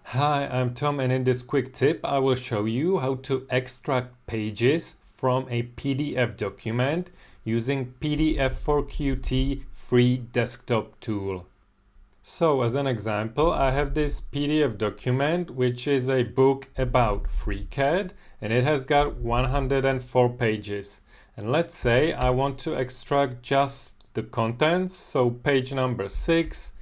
Hi, I'm Tom, and in this quick tip I will show you how to extract pages from a PDF document using PDF4QT free desktop tool. So as an example, I have this PDF document which is a book about FreeCAD, and it has got 104 pages. And let's say I want to extract just the contents, so page number 6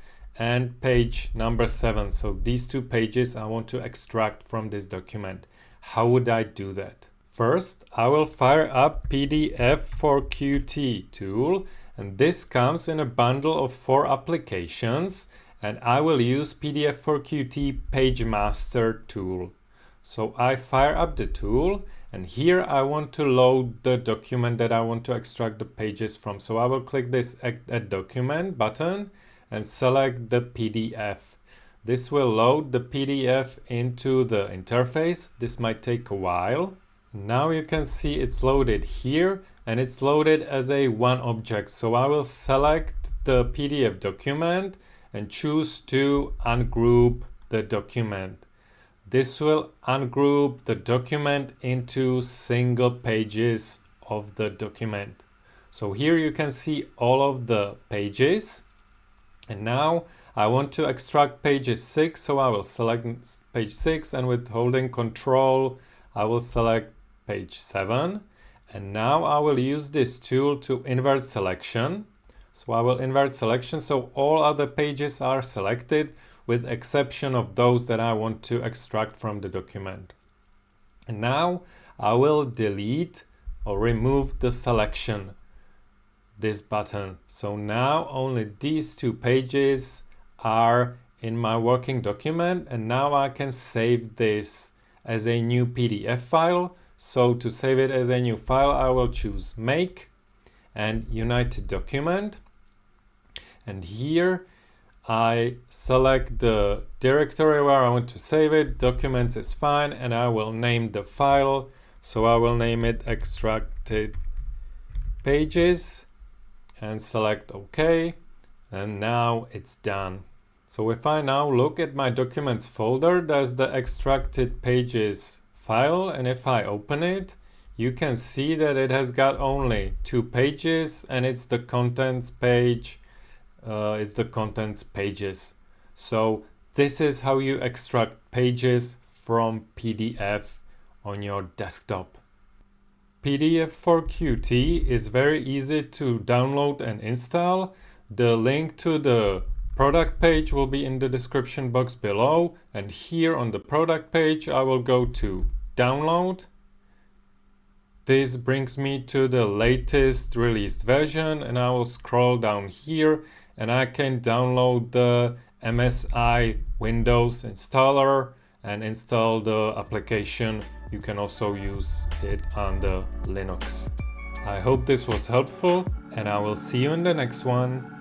and page number 7. So these two pages I want to extract from this document. How would I do that? First, I will fire up PDF4QT tool, and this comes in a bundle of 4 applications, and I will use PDF4QT Page Master tool. So I fire up the tool, and here I want to load the document that I want to extract the pages from. So I will click this Add Document button and select the PDF. This will load the PDF into the interface. This might take a while. Now you can see it's loaded here, and it's loaded as a one object. So I will select the PDF document and choose to ungroup the document. This will ungroup the document into single pages of the document. So here you can see all of the pages. And now I want to extract page 6, so I will select page 6, and with holding Control, I will select page 7. And now I will use this tool to invert selection. So I will invert selection so all other pages are selected with exception of those that I want to extract from the document. And now I will delete or remove the selection, this button. So now only these two pages are in my working document, and now I can save this as a new PDF file. So to save it as a new file, I will choose Make and United Document, and here I select the directory where I want to save it. Documents is fine, and I will name the file. So I will name it Extracted Pages and select OK, and now it's done. So if I now look at my documents folder, there's the Extracted Pages file, and if I open it, you can see that it has got only 2 pages, and it's the contents page. It's the contents pages. So this is how you extract pages from PDF on your desktop. PDF4QT is very easy to download and install. The link to the product page will be in the description box below, and here on the product page I will go to Download. This brings me to the latest released version, and I will scroll down here and I can download the MSI Windows installer and install the application. You can also use it on the Linux. I hope this was helpful, and I will see you in the next one.